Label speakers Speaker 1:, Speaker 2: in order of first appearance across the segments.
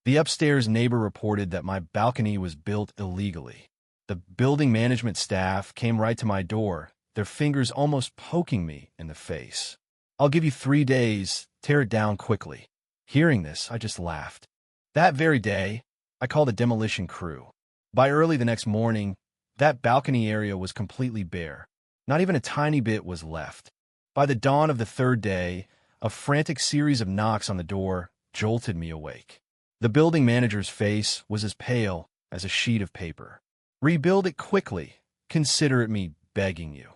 Speaker 1: The upstairs neighbor reported that my balcony was built illegally. The building management staff came right to my door, their fingers almost poking me in the face. "I'll give you 3 days, tear it down quickly." Hearing this, I just laughed. That very day, I called a demolition crew. By early the next morning, that balcony area was completely bare. Not even a tiny bit was left. By the dawn of the 3rd day, a frantic series of knocks on the door jolted me awake. The building manager's face was as pale as a sheet of paper. "Rebuild it quickly. Consider it me begging you."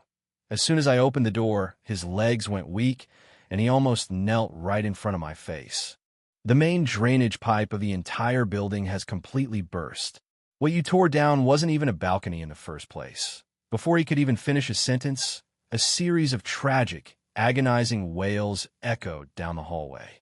Speaker 1: As soon as I opened the door, his legs went weak, and he almost knelt right in front of my face. "The main drainage pipe of the entire building has completely burst. What you tore down wasn't even a balcony in the first place." Before he could even finish his sentence, a series of tragic, agonizing wails echoed down the hallway.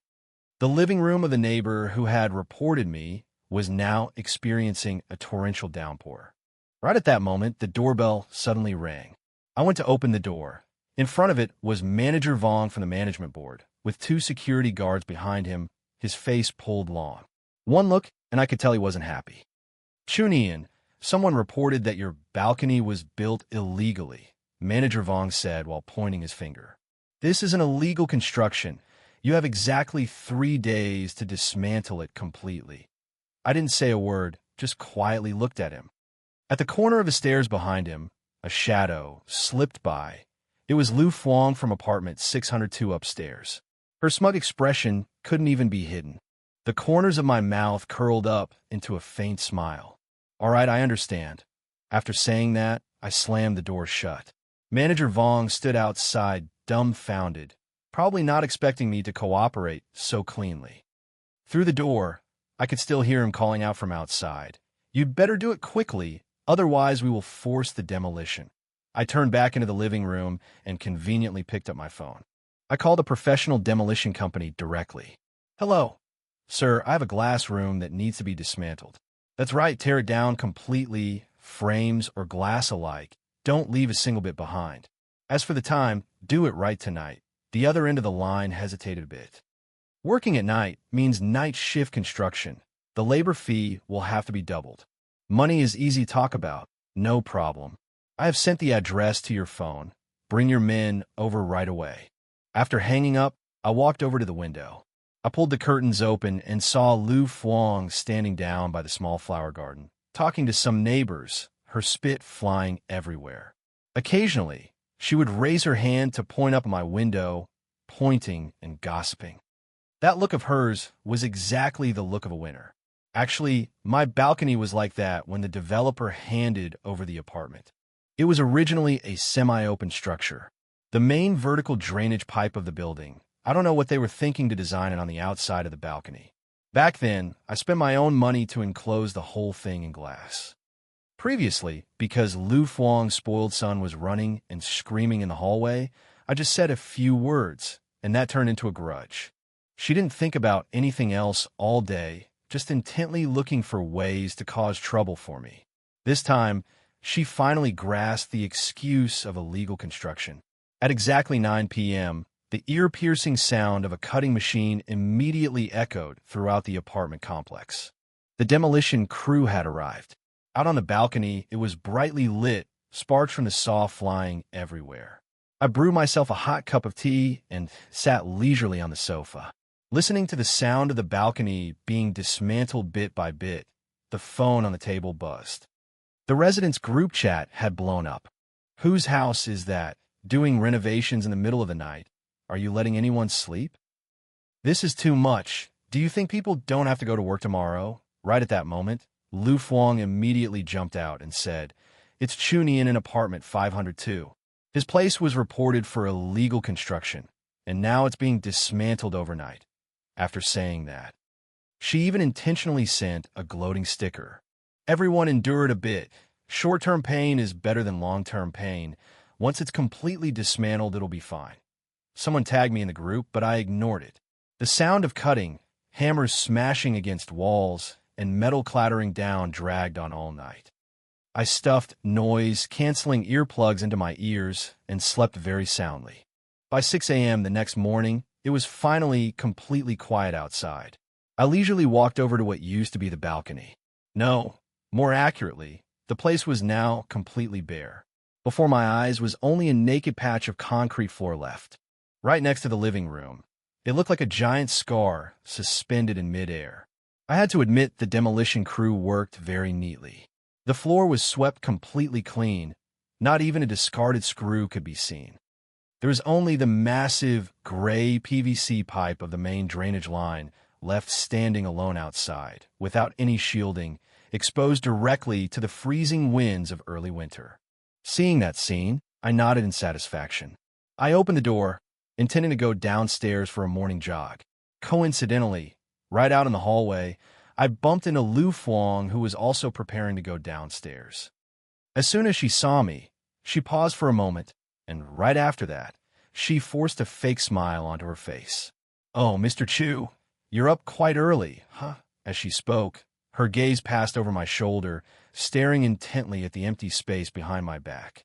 Speaker 1: The living room of the neighbor who had reported me was now experiencing a torrential downpour. Right at that moment, the doorbell suddenly rang. I went to open the door. In front of it was Manager Vong from the management board, with 2 security guards behind him, his face pulled long. One look, and I could tell he wasn't happy. "Chunian, someone reported that your balcony was built illegally," Manager Vong said while pointing his finger. "This is an illegal construction. You have exactly 3 days to dismantle it completely." I didn't say a word, just quietly looked at him. At the corner of the stairs behind him, a shadow slipped by. It was Lu Fuang from apartment 602 upstairs. Her smug expression couldn't even be hidden. The corners of my mouth curled up into a faint smile. "All right, I understand." After saying that, I slammed the door shut. Manager Vong stood outside, dumbfounded, probably not expecting me to cooperate so cleanly. Through the door, I could still hear him calling out from outside. "You'd better do it quickly, otherwise we will force the demolition." I turned back into the living room and conveniently picked up my phone. I called a professional demolition company directly. "Hello. Sir, I have a glass room that needs to be dismantled." "That's right, tear it down completely, frames or glass alike. Don't leave a single bit behind. As for the time, do it right tonight." The other end of the line hesitated a bit. "Working at night means night shift construction. The labor fee will have to be doubled." "Money is easy to talk about. No problem. I have sent the address to your phone. Bring your men over right away." After hanging up, I walked over to the window. I pulled the curtains open and saw Lu Fuang standing down by the small flower garden, talking to some neighbors, her spit flying everywhere. Occasionally, she would raise her hand to point up my window, pointing and gossiping. That look of hers was exactly the look of a winner. Actually, my balcony was like that when the developer handed over the apartment. It was originally a semi-open structure. The main vertical drainage pipe of the building, I don't know what they were thinking to design it on the outside of the balcony. Back then, I spent my own money to enclose the whole thing in glass. Previously, because Lu Fuang's spoiled son was running and screaming in the hallway, I just said a few words, and that turned into a grudge. She didn't think about anything else all day, just intently looking for ways to cause trouble for me. This time, she finally grasped the excuse of illegal construction. At exactly 9 p.m., the ear-piercing sound of a cutting machine immediately echoed throughout the apartment complex. The demolition crew had arrived. Out on the balcony, it was brightly lit, sparks from the saw flying everywhere. I brewed myself a hot cup of tea and sat leisurely on the sofa. Listening to the sound of the balcony being dismantled bit by bit, the phone on the table buzzed. The residents' group chat had blown up. "Whose house is that? Doing renovations in the middle of the night? Are you letting anyone sleep? This is too much. Do you think people don't have to go to work tomorrow?" Right at that moment, Lu Fuang immediately jumped out and said, "It's Chunian in apartment 502. His place was reported for illegal construction, and now it's being dismantled overnight." After saying that, she even intentionally sent a gloating sticker. "Everyone endured a bit. Short-term pain is better than long-term pain. Once it's completely dismantled, it'll be fine." Someone tagged me in the group, but I ignored it. The sound of cutting, hammers smashing against walls, and metal clattering down dragged on all night. I stuffed noise-canceling earplugs into my ears and slept very soundly. By 6 a.m. the next morning, it was finally completely quiet outside. I leisurely walked over to what used to be the balcony. No, more accurately, the place was now completely bare. Before my eyes was only a naked patch of concrete floor left. Right next to the living room, it looked like a giant scar suspended in midair. I had to admit the demolition crew worked very neatly. The floor was swept completely clean. Not even a discarded screw could be seen. There was only the massive gray PVC pipe of the main drainage line left standing alone outside, without any shielding, exposed directly to the freezing winds of early winter. Seeing that scene, I nodded in satisfaction. I opened the door, intending to go downstairs for a morning jog. Coincidentally, right out in the hallway, I bumped into Lu Fuang, who was also preparing to go downstairs. As soon as she saw me, she paused for a moment, and right after that, she forced a fake smile onto her face. "Oh, Mr. Chu, you're up quite early, huh?" As she spoke, her gaze passed over my shoulder, staring intently at the empty space behind my back.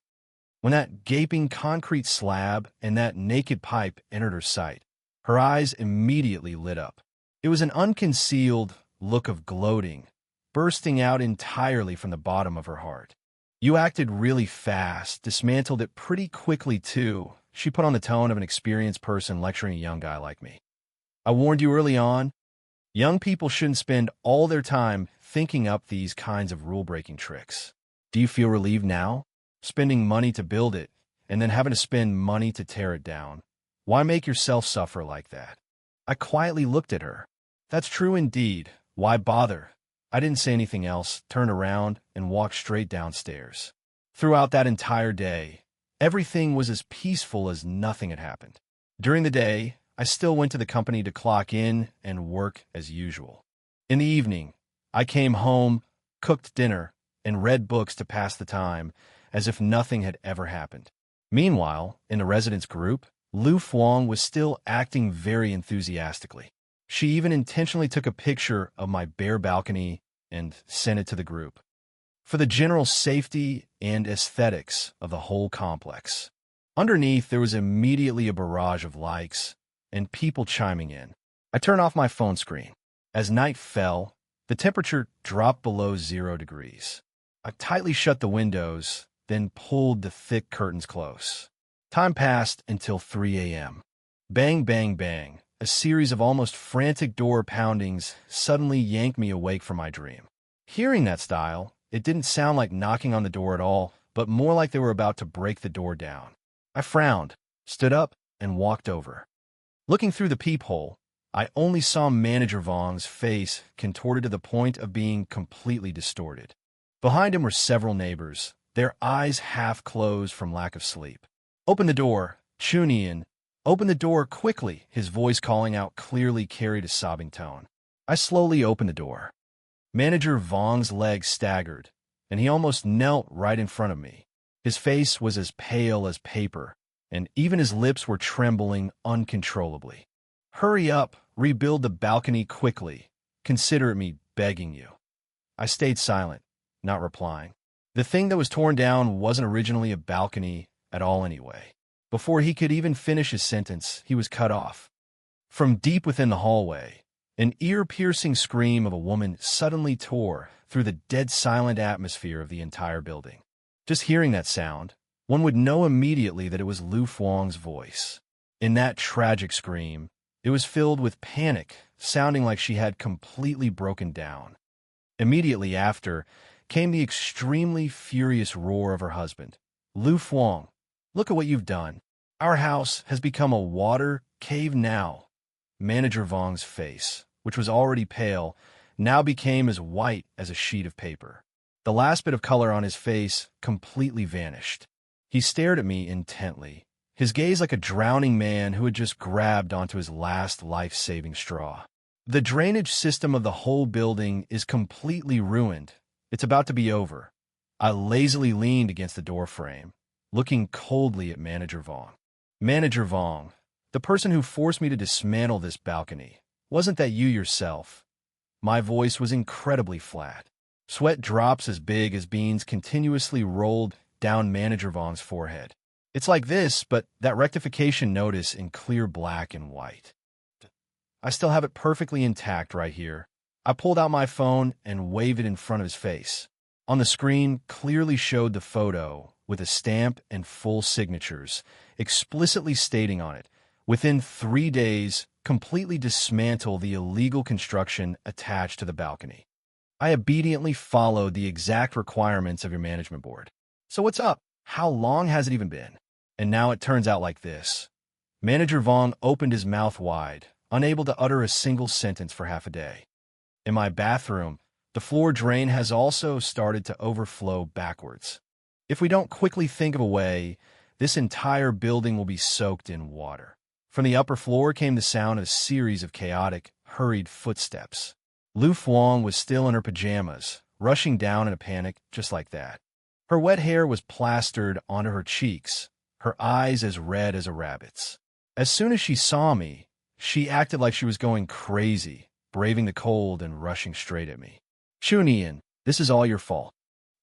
Speaker 1: When that gaping concrete slab and that naked pipe entered her sight, her eyes immediately lit up. It was an unconcealed look of gloating, bursting out entirely from the bottom of her heart. "You acted really fast, dismantled it pretty quickly, too," she put on the tone of an experienced person lecturing a young guy like me. "I warned you early on. Young people shouldn't spend all their time thinking up these kinds of rule-breaking tricks. Do you feel relieved now? Spending money to build it, and then having to spend money to tear it down. Why make yourself suffer like that?" I quietly looked at her. "That's true indeed. Why bother?" I didn't say anything else, turned around, and walked straight downstairs. Throughout that entire day, everything was as peaceful as nothing had happened. During the day, I still went to the company to clock in and work as usual. In the evening, I came home, cooked dinner, and read books to pass the time, as if nothing had ever happened. Meanwhile, in the residence group, Lu Fuang was still acting very enthusiastically. She even intentionally took a picture of my bare balcony and sent it to the group, for the general safety and aesthetics of the whole complex. Underneath, there was immediately a barrage of likes and people chiming in. I turned off my phone screen. As night fell, the temperature dropped below 0 degrees. I tightly shut the windows, then pulled the thick curtains close. Time passed until 3 a.m. Bang, bang, bang. A series of almost frantic door poundings suddenly yanked me awake from my dream. Hearing that style, it didn't sound like knocking on the door at all, but more like they were about to break the door down. I frowned, stood up, and walked over. Looking through the peephole, I only saw Manager Vong's face contorted to the point of being completely distorted. Behind him were several neighbors, their eyes half closed from lack of sleep. "Open the door, Chunian. Open the door quickly," his voice calling out clearly carried a sobbing tone. I slowly opened the door. Manager Vong's legs staggered, and he almost knelt right in front of me. His face was as pale as paper, and even his lips were trembling uncontrollably. "Hurry up, rebuild the balcony quickly. Consider me begging you." I stayed silent, not replying. The thing that was torn down wasn't originally a balcony at all anyway. Before he could even finish his sentence, he was cut off. From deep within the hallway, an ear-piercing scream of a woman suddenly tore through the dead-silent atmosphere of the entire building. Just hearing that sound, one would know immediately that it was Lu Fuang's voice. In that tragic scream, it was filled with panic, sounding like she had completely broken down. Immediately after came the extremely furious roar of her husband. "Lu Fuang, look at what you've done. Our house has become a water cave now." Manager Vong's face, which was already pale, now became as white as a sheet of paper. The last bit of color on his face completely vanished. He stared at me intently, his gaze like a drowning man who had just grabbed onto his last life-saving straw. "The drainage system of the whole building is completely ruined. It's about to be over." I lazily leaned against the doorframe, looking coldly at Manager Vong. "Manager Vong, the person who forced me to dismantle this balcony, wasn't that you yourself?" My voice was incredibly flat. Sweat drops as big as beans continuously rolled down Manager Vong's forehead. "It's like this, but that rectification notice in clear black and white." I still have it perfectly intact right here. I pulled out my phone and waved it in front of his face. On the screen clearly showed the photo with a stamp and full signatures, explicitly stating on it, "Within 3 days, completely dismantle the illegal construction attached to the balcony." I obediently followed the exact requirements of your management board. So what's up? How long has it even been? And now it turns out like this. Manager Vong opened his mouth wide, unable to utter a single sentence for half a day. In my bathroom, the floor drain has also started to overflow backwards. If we don't quickly think of a way, this entire building will be soaked in water. From the upper floor came the sound of a series of chaotic, hurried footsteps. Lu Fuang was still in her pajamas, rushing down in a panic just like that. Her wet hair was plastered onto her cheeks, her eyes as red as a rabbit's. As soon as she saw me, she acted like she was going crazy, braving the cold and rushing straight at me. "Chunian, this is all your fault.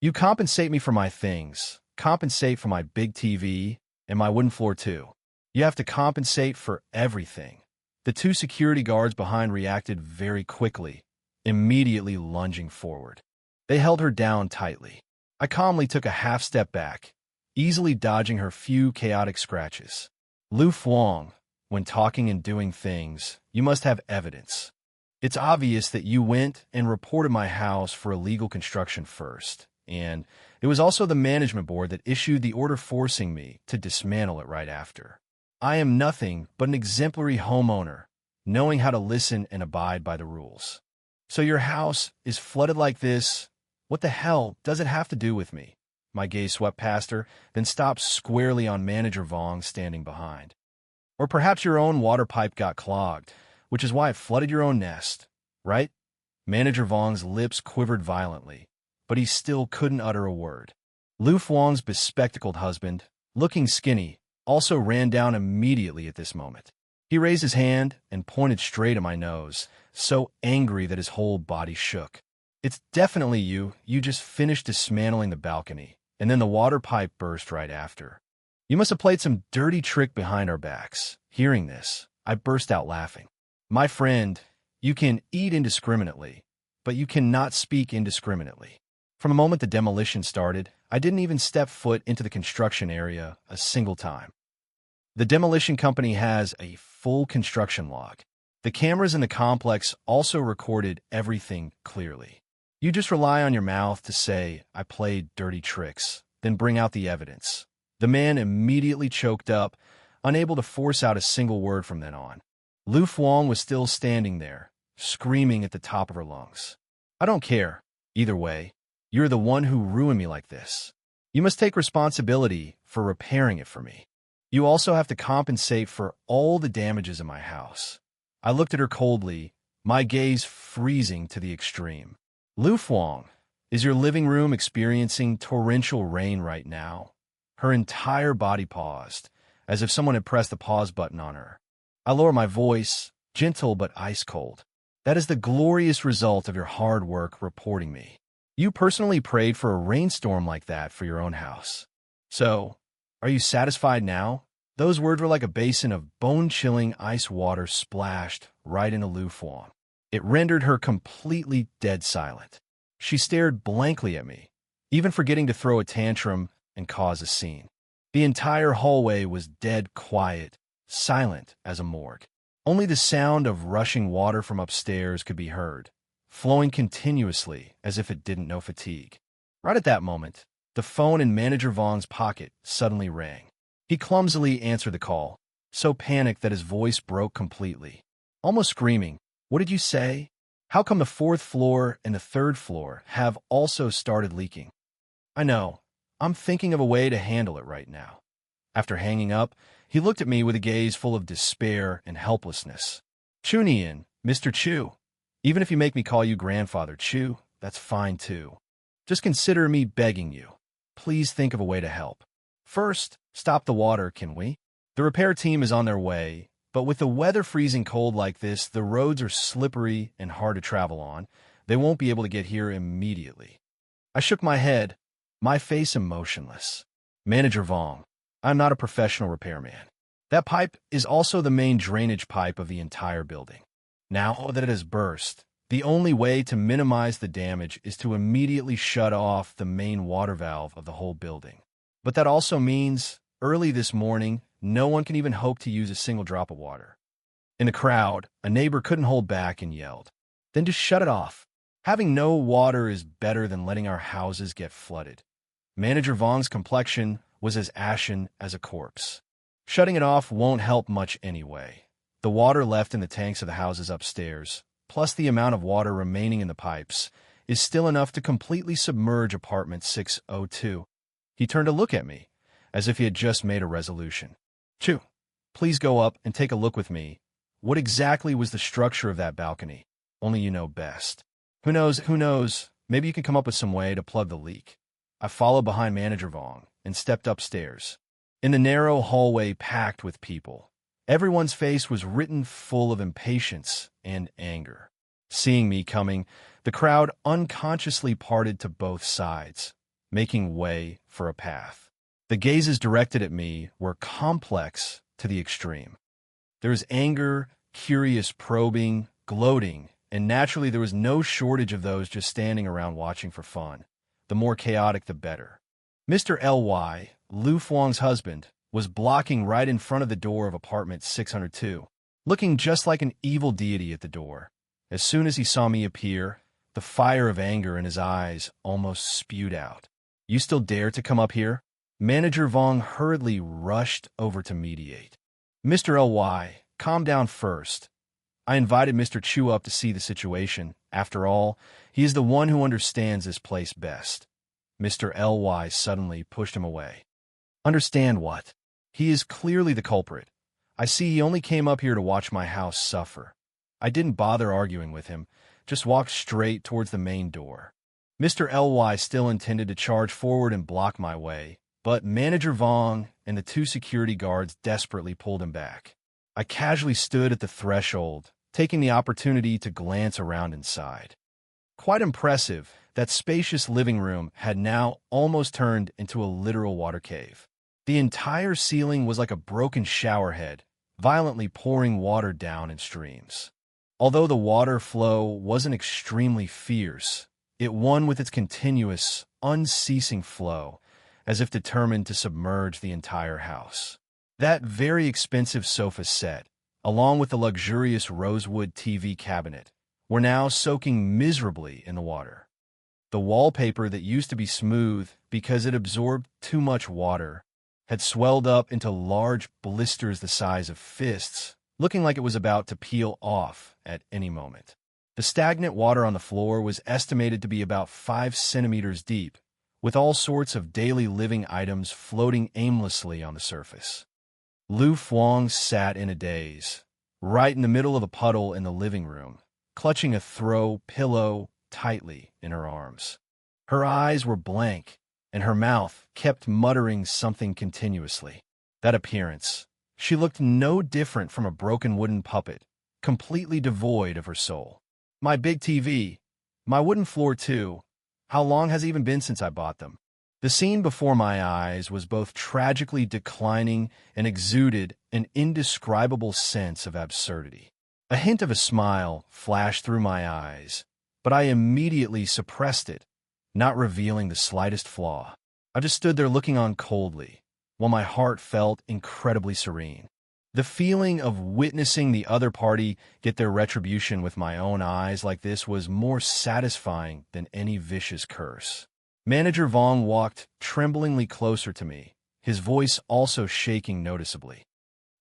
Speaker 1: You compensate me for my things, compensate for my big TV, and my wooden floor too. You have to compensate for everything." The two security guards behind reacted very quickly, immediately lunging forward. They held her down tightly. I calmly took a half step back, easily dodging her few chaotic scratches. "Lu Fuang, when talking and doing things, you must have evidence. It's obvious that you went and reported my house for illegal construction first, and it was also the management board that issued the order forcing me to dismantle it right after. I am nothing but an exemplary homeowner, knowing how to listen and abide by the rules. So your house is flooded like this. What the hell does it have to do with me?" My gaze swept past her, then stopped squarely on Manager Vong standing behind. "Or perhaps your own water pipe got clogged, which is why it flooded your own nest, right?" Manager Vong's lips quivered violently, but he still couldn't utter a word. Lu Fuang's bespectacled husband, looking skinny, also ran down immediately at this moment. He raised his hand and pointed straight at my nose, so angry that his whole body shook. "It's definitely you. You just finished dismantling the balcony, and then the water pipe burst right after. You must have played some dirty trick behind our backs." Hearing this, I burst out laughing. "My friend, you can eat indiscriminately, but you cannot speak indiscriminately." From the moment the demolition started, I didn't even step foot into the construction area a single time. The demolition company has a full construction log. The cameras in the complex also recorded everything clearly. You just rely on your mouth to say, "I played dirty tricks," then bring out the evidence. The man immediately choked up, unable to force out a single word from then on. Lu Fuang was still standing there, screaming at the top of her lungs. "I don't care. Either way, you're the one who ruined me like this. You must take responsibility for repairing it for me. You also have to compensate for all the damages in my house." I looked at her coldly, my gaze freezing to the extreme. "Lu Fuang, is your living room experiencing torrential rain right now?" Her entire body paused, as if someone had pressed the pause button on her. I lowered my voice, gentle but ice cold. "That is the glorious result of your hard work reporting me. You personally prayed for a rainstorm like that for your own house. So, are you satisfied now?" Those words were like a basin of bone-chilling ice water splashed right into Lu Fuang. It rendered her completely dead silent. She stared blankly at me, even forgetting to throw a tantrum and cause a scene. The entire hallway was dead quiet, silent as a morgue. Only the sound of rushing water from upstairs could be heard, flowing continuously as if it didn't know fatigue. Right at that moment, the phone in Manager Vong's pocket suddenly rang. He clumsily answered the call, so panicked that his voice broke completely. Almost screaming, "What did you say? How come the 4th floor and the 3rd floor have also started leaking?" "I know. I'm thinking of a way to handle it right now." After hanging up, he looked at me with a gaze full of despair and helplessness. "Chunian, Mr. Chu. Even if you make me call you Grandfather Chu, that's fine too. Just consider me begging you. Please think of a way to help. First, stop the water, can we? The repair team is on their way, but with the weather freezing cold like this, the roads are slippery and hard to travel on. They won't be able to get here immediately." I shook my head, my face emotionless. "Manager Vong, I'm not a professional repairman. That pipe is also the main drainage pipe of the entire building. Now that it has burst, the only way to minimize the damage is to immediately shut off the main water valve of the whole building. But that also means, early this morning, no one can even hope to use a single drop of water. In the crowd, a neighbor couldn't hold back and yelled, "Then just shut it off. Having no water is better than letting our houses get flooded." Manager Vong's complexion was as ashen as a corpse. Shutting it off won't help much anyway. The water left in the tanks of the houses upstairs, plus the amount of water remaining in the pipes, is still enough to completely submerge apartment 602. He turned to look at me, as if he had just made a resolution. "Chu, please go up and take a look with me. What exactly was the structure of that balcony? Only you know best." Who knows, maybe you can come up with some way to plug the leak." I followed behind Manager Vong and stepped upstairs. In the narrow hallway packed with people, everyone's face was written full of impatience and anger. Seeing me coming, the crowd unconsciously parted to both sides, making way for a path. The gazes directed at me were complex to the extreme. There was anger, curious probing, gloating, and naturally there was no shortage of those just standing around watching for fun. The more chaotic, the better. Mr. L.Y., Lu Fuang's husband, was blocking right in front of the door of apartment 602, looking just like an evil deity at the door. As soon as he saw me appear, the fire of anger in his eyes almost spewed out. "You still dare to come up here?" Manager Vong hurriedly rushed over to mediate. "Mr. L.Y., calm down first. I invited Mr. Chu up to see the situation. After all, he is the one who understands this place best." Mr. L.Y. suddenly pushed him away. "Understand what? He is clearly the culprit. I see he only came up here to watch my house suffer." I didn't bother arguing with him, just walked straight towards the main door. Mr. L.Y. still intended to charge forward and block my way, but Manager Vong and the two security guards desperately pulled him back. I casually stood at the threshold, taking the opportunity to glance around inside. Quite impressive, that spacious living room had now almost turned into a literal water cave. The entire ceiling was like a broken shower head, violently pouring water down in streams. Although the water flow wasn't extremely fierce, it won with its continuous, unceasing flow, as if determined to submerge the entire house. That very expensive sofa set, along with the luxurious rosewood TV cabinet, were now soaking miserably in the water. The wallpaper that used to be smooth because it absorbed too much water had swelled up into large blisters the size of fists, looking like it was about to peel off at any moment. The stagnant water on the floor was estimated to be about 5 centimeters deep, with all sorts of daily living items floating aimlessly on the surface. Lu Fuang sat in a daze, right in the middle of a puddle in the living room, clutching a throw pillow tightly in her arms. Her eyes were blank, and her mouth kept muttering something continuously. That appearance, she looked no different from a broken wooden puppet, completely devoid of her soul. "My big TV, my wooden floor too. How long has it even been since I bought them?" The scene before my eyes was both tragically declining and exuded an indescribable sense of absurdity. A hint of a smile flashed through my eyes, but I immediately suppressed it, not revealing the slightest flaw. I just stood there looking on coldly, while my heart felt incredibly serene. The feeling of witnessing the other party get their retribution with my own eyes like this was more satisfying than any vicious curse. Manager Vong walked tremblingly closer to me, his voice also shaking noticeably.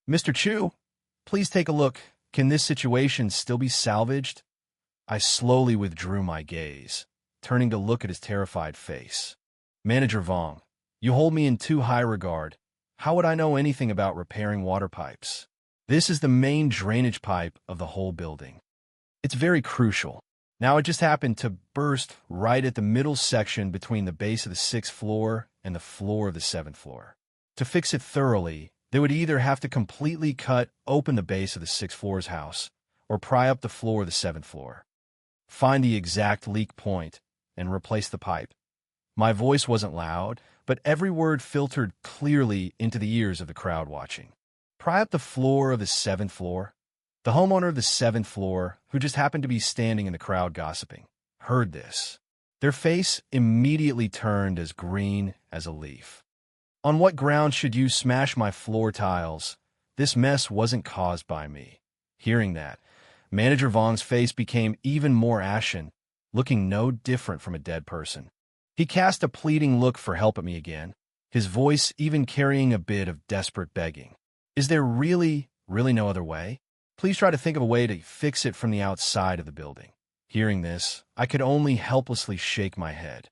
Speaker 1: "Mr. Chu, please take a look. Can this situation still be salvaged?" I slowly withdrew my gaze, turning to look at his terrified face. "Manager Vong, you hold me in too high regard. How would I know anything about repairing water pipes? This is the main drainage pipe of the whole building. It's very crucial. Now it just happened to burst right at the middle section between the base of the 6th floor and the floor of the 7th floor. To fix it thoroughly, they would either have to completely cut open the base of the 6th floor's house or pry up the floor of the 7th floor. Find the exact leak point and replace the pipe." My voice wasn't loud, but every word filtered clearly into the ears of the crowd watching. "Pry up the floor of the 7th floor? The homeowner of the 7th floor, who just happened to be standing in the crowd gossiping, heard this. Their face immediately turned as green as a leaf. On what grounds should you smash my floor tiles? This mess wasn't caused by me. Hearing that, Manager Vong's face became even more ashen, looking no different from a dead person. He cast a pleading look for help at me again, his voice even carrying a bit of desperate begging. Is there really no other way? Please try to think of a way to fix it from the outside of the building. Hearing this, I could only helplessly shake my head.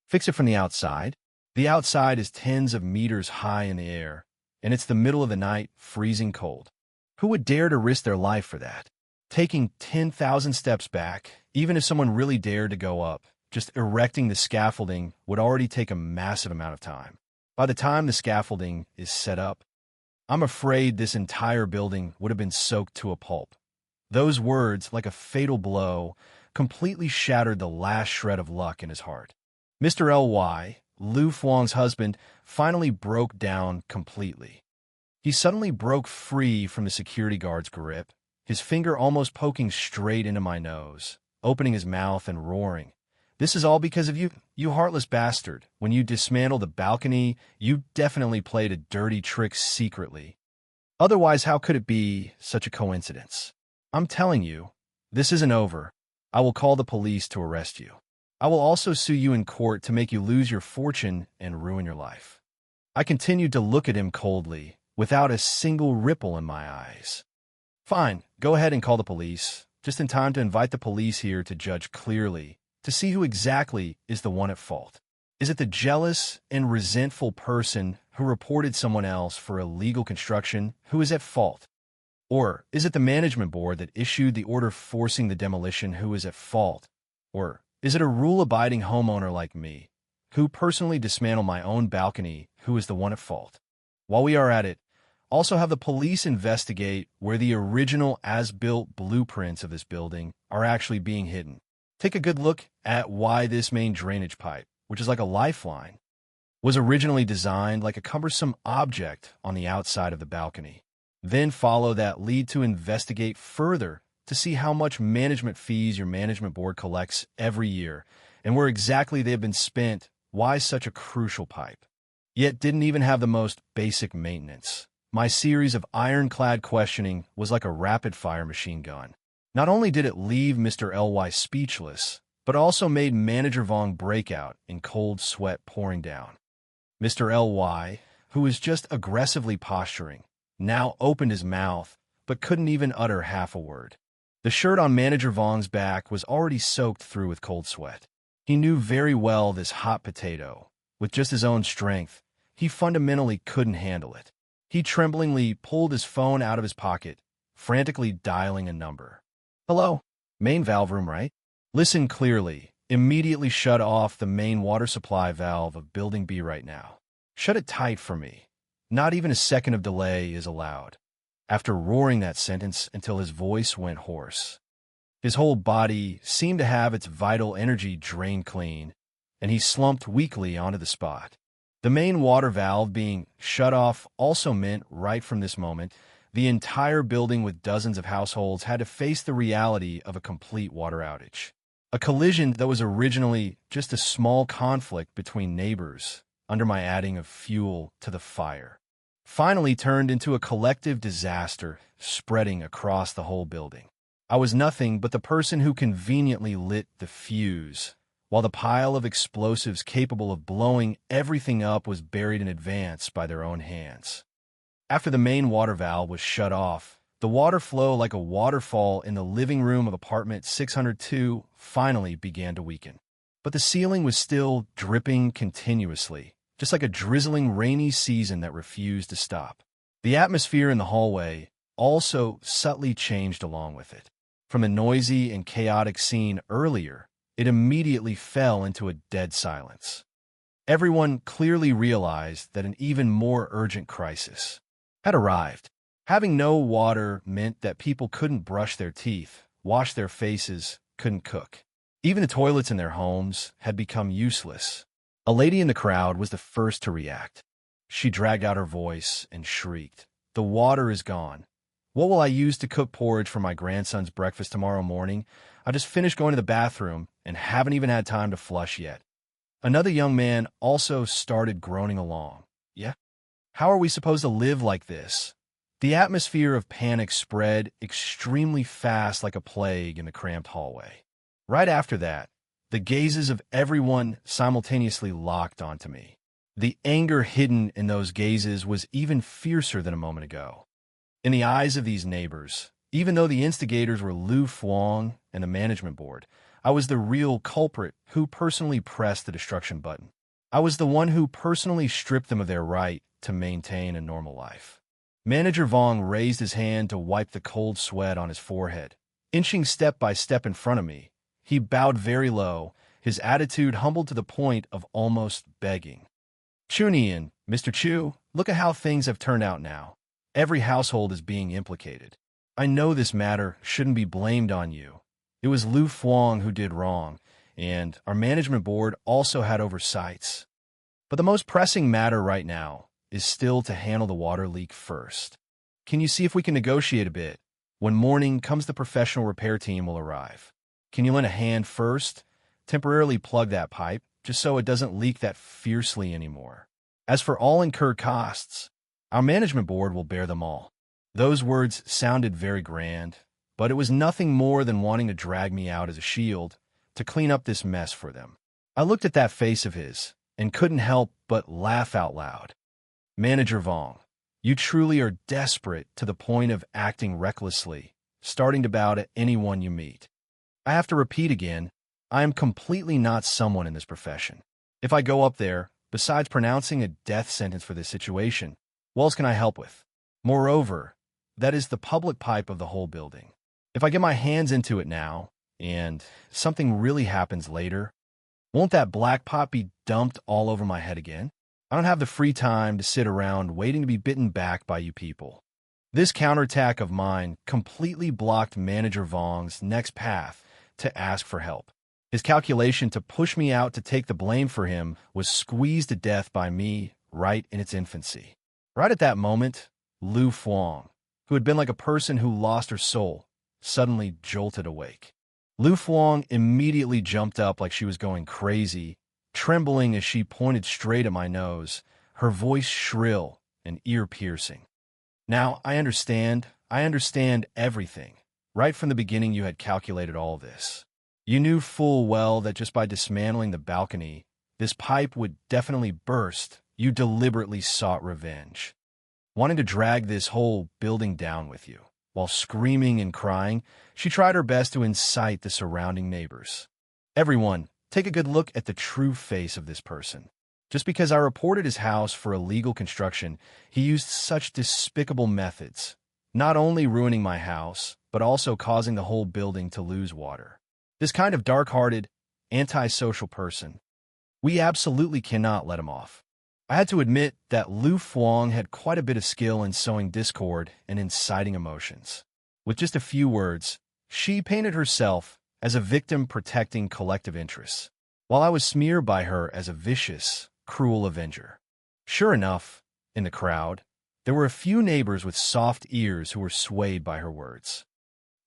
Speaker 1: Fix it from the outside? The outside is tens of meters high in the air, and it's the middle of the night, freezing cold. Who would dare to risk their life for that? Taking 10,000 steps back, even if someone really dared to go up, just erecting the scaffolding would already take a massive amount of time. By the time the scaffolding is set up, I'm afraid this entire building would have been soaked to a pulp. Those words, like a fatal blow, completely shattered the last shred of luck in his heart. Mr. L.Y., Lu Fuang's husband, finally broke down completely. He suddenly broke free from the security guard's grip, his finger almost poking straight into my nose, opening his mouth and roaring. This is all because of you, you heartless bastard. When you dismantled the balcony, you definitely played a dirty trick secretly. Otherwise, how could it be such a coincidence? I'm telling you, this isn't over. I will call the police to arrest you. I will also sue you in court to make you lose your fortune and ruin your life. I continued to look at him coldly, without a single ripple in my eyes. Fine, go ahead and call the police, just in time to invite the police here to judge clearly, to see who exactly is the one at fault. Is it the jealous and resentful person who reported someone else for illegal construction who is at fault? Or is it the management board that issued the order forcing the demolition who is at fault? Or is it a rule-abiding homeowner like me, who personally dismantled my own balcony, who is the one at fault? While we are at it, also have the police investigate where the original as-built blueprints of this building are actually being hidden. Take a good look at why this main drainage pipe, which is like a lifeline, was originally designed like a cumbersome object on the outside of the balcony. Then follow that lead to investigate further to see how much management fees your management board collects every year and where exactly they have been spent. Why such a crucial pipe? Yet didn't even have the most basic maintenance. My series of ironclad questioning was like a rapid-fire machine gun. Not only did it leave Mr. L.Y. speechless, but also made Manager Vong break out in cold sweat pouring down. Mr. L.Y., who was just aggressively posturing, now opened his mouth, but couldn't even utter half a word. The shirt on Manager Vong's back was already soaked through with cold sweat. He knew very well this hot potato. With just his own strength, he fundamentally couldn't handle it. He tremblingly pulled his phone out of his pocket, frantically dialing a number. Hello? Main valve room, right? Listen clearly. Immediately shut off the main water supply valve of Building B right now. Shut it tight for me. Not even a second of delay is allowed. After roaring that sentence until his voice went hoarse, his whole body seemed to have its vital energy drained clean, and he slumped weakly onto the spot. The main water valve being shut off also meant, right from this moment, the entire building with dozens of households had to face the reality of a complete water outage. A collision that was originally just a small conflict between neighbors under my adding of fuel to the fire finally turned into a collective disaster spreading across the whole building. I was nothing but the person who conveniently lit the fuse, while the pile of explosives capable of blowing everything up was buried in advance by their own hands. After the main water valve was shut off, the water flow like a waterfall in the living room of apartment 602 finally began to weaken. But the ceiling was still dripping continuously, just like a drizzling rainy season that refused to stop. The atmosphere in the hallway also subtly changed along with it. From a noisy and chaotic scene earlier, it immediately fell into a dead silence. Everyone clearly realized that an even more urgent crisis had arrived. Having no water meant that people couldn't brush their teeth, wash their faces, couldn't cook. Even the toilets in their homes had become useless. A lady in the crowd was the first to react. She dragged out her voice and shrieked, "The water is gone. What will I use to cook porridge for my grandson's breakfast tomorrow morning? I just finished going to the bathroom and haven't even had time to flush yet. Another young man also started groaning along. Yeah? How are we supposed to live like this? The atmosphere of panic spread extremely fast like a plague in the cramped hallway. Right after that, the gazes of everyone simultaneously locked onto me. The anger hidden in those gazes was even fiercer than a moment ago. In the eyes of these neighbors, even though the instigators were Lu Fuang and the management board, I was the real culprit who personally pressed the destruction button. I was the one who personally stripped them of their right to maintain a normal life. Manager Vong raised his hand to wipe the cold sweat on his forehead. Inching step by step in front of me, he bowed very low, his attitude humbled to the point of almost begging. Chunian, Mr. Chu, look at how things have turned out now. Every household is being implicated. I know this matter shouldn't be blamed on you. It was Lu Fuang who did wrong, and our management board also had oversights. But the most pressing matter right now is still to handle the water leak first. Can you see if we can negotiate a bit? When morning comes, the professional repair team will arrive. Can you lend a hand first? Temporarily plug that pipe, just so it doesn't leak that fiercely anymore. As for all incurred costs, our management board will bear them all. Those words sounded very grand, but it was nothing more than wanting to drag me out as a shield to clean up this mess for them. I looked at that face of his and couldn't help but laugh out loud. Manager Vong, you truly are desperate to the point of acting recklessly, starting to bow to anyone you meet. I have to repeat again, I am completely not someone in this profession. If I go up there, besides pronouncing a death sentence for this situation, what else can I help with? Moreover, that is the public pipe of the whole building. If I get my hands into it now, and something really happens later, won't that black pot be dumped all over my head again? I don't have the free time to sit around waiting to be bitten back by you people. This counterattack of mine completely blocked Manager Vong's next path to ask for help. His calculation to push me out to take the blame for him was squeezed to death by me right in its infancy. Right at that moment, Lu Fuang, who had been like a person who lost her soul, suddenly jolted awake. Lu Fuang immediately jumped up like she was going crazy, trembling as she pointed straight at my nose, her voice shrill and ear-piercing. Now, I understand everything. Right from the beginning you had calculated all this. You knew full well that just by dismantling the balcony, this pipe would definitely burst. You deliberately sought revenge, wanting to drag this whole building down with you. While screaming and crying, she tried her best to incite the surrounding neighbors. Everyone, take a good look at the true face of this person. Just because I reported his house for illegal construction, he used such despicable methods, not only ruining my house, but also causing the whole building to lose water. This kind of dark-hearted, antisocial person, we absolutely cannot let him off. I had to admit that Lu Fuang had quite a bit of skill in sowing discord and inciting emotions. With just a few words, she painted herself as a victim protecting collective interests, while I was smeared by her as a vicious, cruel avenger. Sure enough, in the crowd, there were a few neighbors with soft ears who were swayed by her words.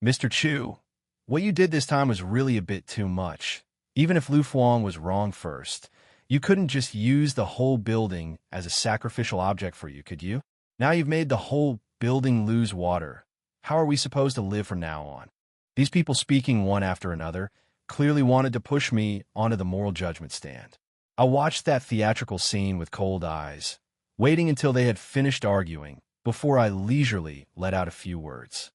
Speaker 1: Mr. Chu, what you did this time was really a bit too much. Even if Lu Fuang was wrong first, you couldn't just use the whole building as a sacrificial object for you, could you? Now you've made the whole building lose water. How are we supposed to live from now on? These people, speaking one after another, clearly wanted to push me onto the moral judgment stand. I watched that theatrical scene with cold eyes, waiting until they had finished arguing before I leisurely let out a few words.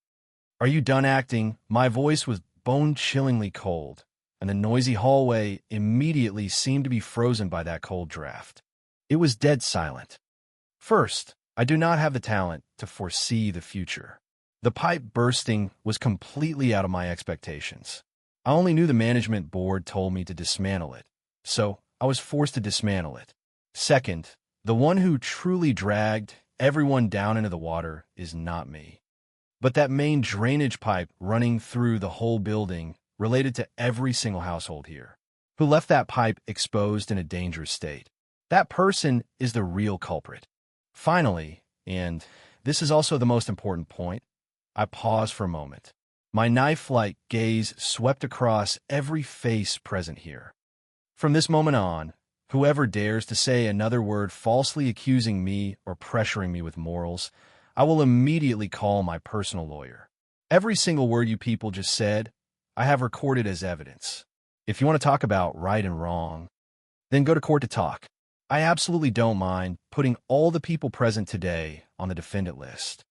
Speaker 1: Are you done acting? My voice was bone-chillingly cold, and the noisy hallway immediately seemed to be frozen by that cold draft. It was dead silent. First, I do not have the talent to foresee the future. The pipe bursting was completely out of my expectations. I only knew the management board told me to dismantle it, so I was forced to dismantle it. Second, the one who truly dragged everyone down into the water is not me, but that main drainage pipe running through the whole building related to every single household here, who left that pipe exposed in a dangerous state. That person is the real culprit. Finally, and this is also the most important point, I paused for a moment. My knife-like gaze swept across every face present here. From this moment on, whoever dares to say another word falsely accusing me or pressuring me with morals, I will immediately call my personal lawyer. Every single word you people just said, I have recorded as evidence. If you want to talk about right and wrong, then go to court to talk. I absolutely don't mind putting all the people present today on the defendant list.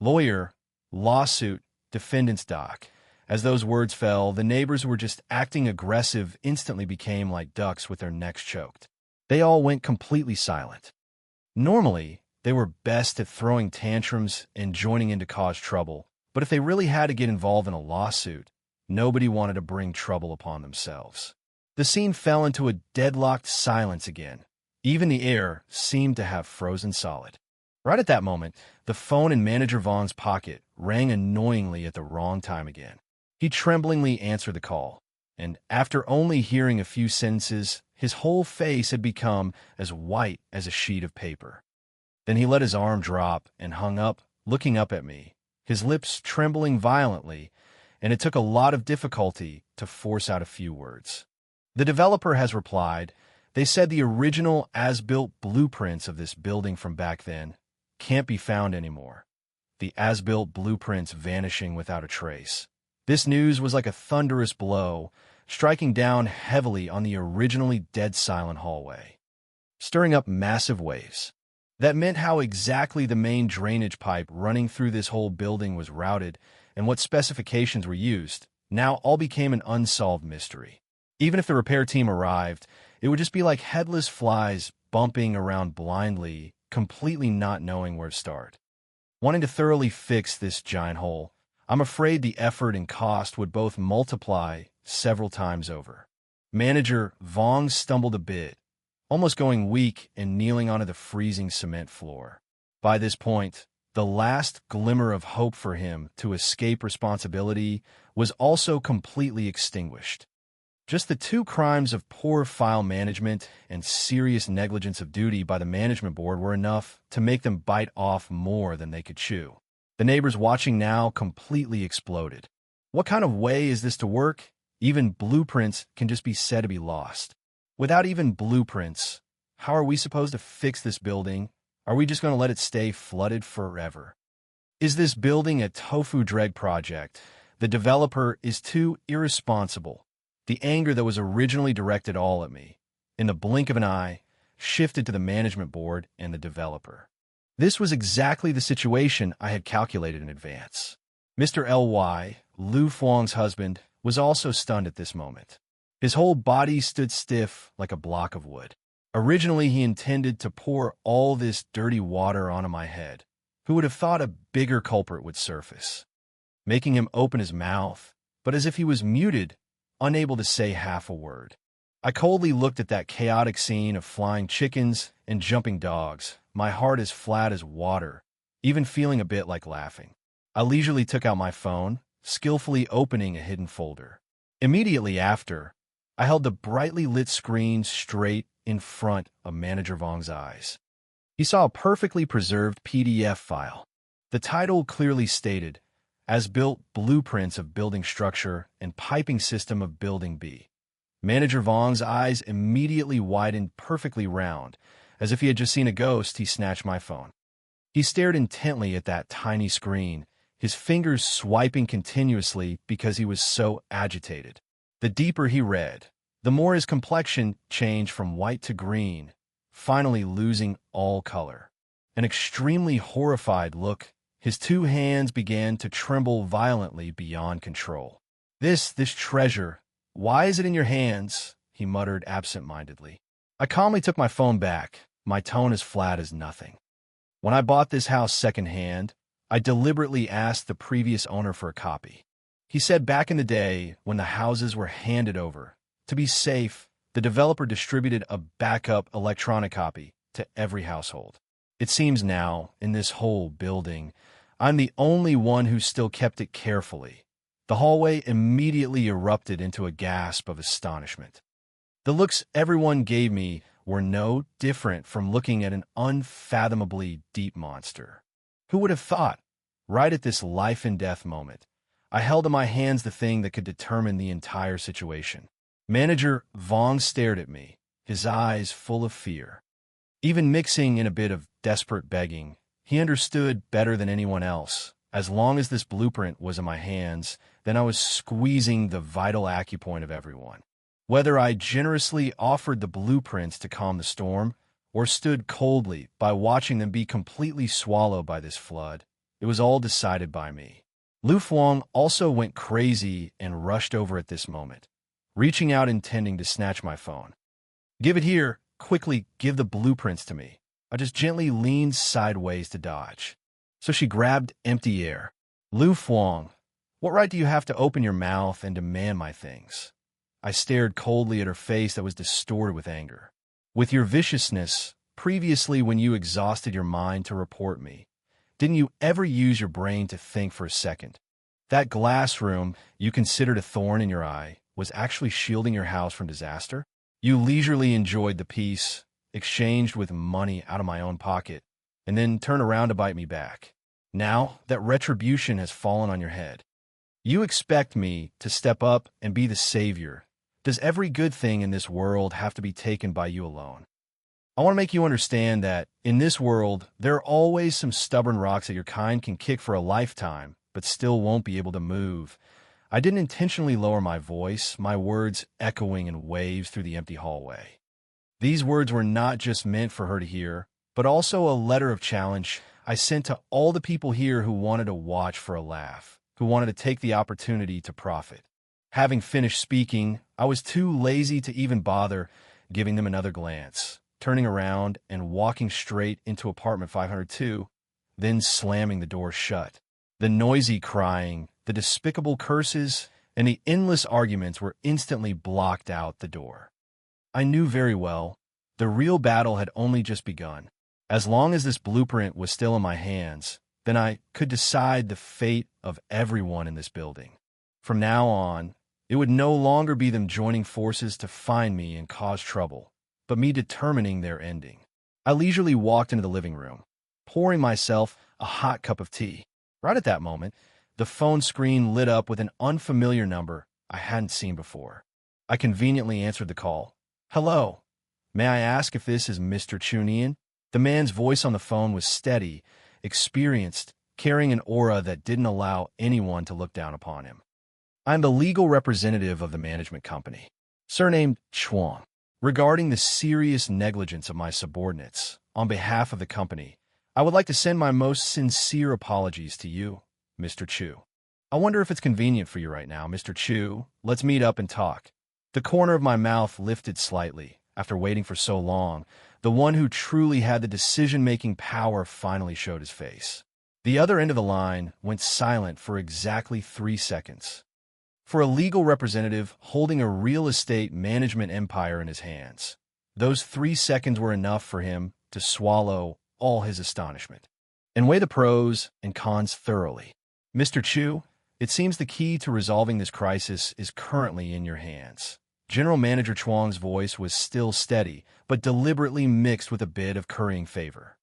Speaker 1: Lawyer, lawsuit, defendant's doc. As those words fell, the neighbors who were just acting aggressive instantly became like ducks with their necks choked. They all went completely silent. Normally, they were best at throwing tantrums and joining in to cause trouble, but if they really had to get involved in a lawsuit, nobody wanted to bring trouble upon themselves. The scene fell into a deadlocked silence again. Even the air seemed to have frozen solid. Right at that moment, the phone in Manager Vaughn's pocket rang annoyingly at the wrong time again. He tremblingly answered the call, and after only hearing a few sentences, his whole face had become as white as a sheet of paper. Then he let his arm drop and hung up, looking up at me, his lips trembling violently, and it took a lot of difficulty to force out a few words. The developer has replied. They said the original as-built blueprints of this building from back then can't be found anymore. The as-built blueprints vanishing without a trace. This news was like a thunderous blow, striking down heavily on the originally dead-silent hallway, stirring up massive waves. That meant how exactly the main drainage pipe running through this whole building was routed and what specifications were used now all became an unsolved mystery. Even if the repair team arrived, it would just be like headless flies bumping around blindly, completely not knowing where to start. Wanting to thoroughly fix this giant hole, I'm afraid the effort and cost would both multiply several times over. Manager Vaughn stumbled a bit, almost going weak and kneeling onto the freezing cement floor. By this point, the last glimmer of hope for him to escape responsibility was also completely extinguished. Just the two crimes of poor file management and serious negligence of duty by the management board were enough to make them bite off more than they could chew. The neighbors watching now completely exploded. What kind of way is this to work? Even blueprints can just be said to be lost. Without even blueprints, how are we supposed to fix this building? Are we just going to let it stay flooded forever? Is this building a tofu dreg project? The developer is too irresponsible. The anger that was originally directed all at me, in the blink of an eye, shifted to the management board and the developer. This was exactly the situation I had calculated in advance. Mr. L.Y., Lu Fuang's husband, was also stunned at this moment. His whole body stood stiff like a block of wood. Originally, he intended to pour all this dirty water onto my head. Who would have thought a bigger culprit would surface? Making him open his mouth, but as if he was muted, unable to say half a word. I coldly looked at that chaotic scene of flying chickens and jumping dogs, my heart as flat as water, even feeling a bit like laughing. I leisurely took out my phone, skillfully opening a hidden folder. Immediately after, I held the brightly lit screen straight in front of Manager Vong's eyes. He saw a perfectly preserved PDF file. The title clearly stated, As-Built Blueprints of Building Structure and Piping System of Building B. Manager Vong's eyes immediately widened perfectly round. As if he had just seen a ghost, he snatched my phone. He stared intently at that tiny screen, his fingers swiping continuously because he was so agitated. The deeper he read, the more his complexion changed from white to green, finally losing all color. An extremely horrified look, his two hands began to tremble violently beyond control. This treasure, why is it in your hands? He muttered absent-mindedly. I calmly took my phone back, my tone as flat as nothing. When I bought this house secondhand, I deliberately asked the previous owner for a copy. He said back in the day, when the houses were handed over, to be safe, the developer distributed a backup electronic copy to every household. It seems now, in this whole building, I'm the only one who still kept it carefully. The hallway immediately erupted into a gasp of astonishment. The looks everyone gave me were no different from looking at an unfathomably deep monster. Who would have thought? right at this life and death moment, I held in my hands the thing that could determine the entire situation. Manager Vong stared at me, his eyes full of fear. Even mixing in a bit of desperate begging, he understood better than anyone else. As long as this blueprint was in my hands, then I was squeezing the vital acupoint of everyone. Whether I generously offered the blueprints to calm the storm, or stood coldly by watching them be completely swallowed by this flood, it was all decided by me. Lu Fuang also went crazy and rushed over at this moment, reaching out intending to snatch my phone. "Give it here! Quickly, give the blueprints to me." I just gently leaned sideways to dodge. So she grabbed empty air. "Lu Fuang, what right do you have to open your mouth and demand my things?" I stared coldly at her face that was distorted with anger. "With your viciousness, previously when you exhausted your mind to report me, didn't you ever use your brain to think for a second? That glass room you considered a thorn in your eye was actually shielding your house from disaster? You leisurely enjoyed the peace, exchanged with money out of my own pocket, and then turned around to bite me back. Now that retribution has fallen on your head, you expect me to step up and be the savior. Does every good thing in this world have to be taken by you alone? I want to make you understand that, in this world, there are always some stubborn rocks that your kind can kick for a lifetime, but still won't be able to move." I didn't intentionally lower my voice, my words echoing in waves through the empty hallway. These words were not just meant for her to hear, but also a letter of challenge I sent to all the people here who wanted to watch for a laugh, who wanted to take the opportunity to profit. Having finished speaking, I was too lazy to even bother giving them another glance, turning around and walking straight into apartment 502, then slamming the door shut. The noisy crying, the despicable curses, and the endless arguments were instantly blocked out the door. I knew very well the real battle had only just begun. As long as this blueprint was still in my hands, then I could decide the fate of everyone in this building. From now on, it would no longer be them joining forces to find me and cause trouble, but me determining their ending. I leisurely walked into the living room, pouring myself a hot cup of tea. Right at that moment, the phone screen lit up with an unfamiliar number I hadn't seen before. I conveniently answered the call. "Hello. May I ask if this is Mr. Chunian?" The man's voice on the phone was steady, experienced, carrying an aura that didn't allow anyone to look down upon him. "I'm the legal representative of the management company, surnamed Chuang. Regarding the serious negligence of my subordinates, on behalf of the company, I would like to send my most sincere apologies to you, Mr. Chu. I wonder if it's convenient for you right now, Mr. Chu. Let's meet up and talk." The corner of my mouth lifted slightly. After waiting for so long, the one who truly had the decision-making power finally showed his face. The other end of the line went silent for exactly 3 seconds. For a legal representative holding a real estate management empire in his hands, those 3 seconds were enough for him to swallow all his astonishment and weigh the pros and cons thoroughly. "Mr. Chu, it seems the key to resolving this crisis is currently in your hands." General Manager Chuang's voice was still steady, but deliberately mixed with a bit of currying favor.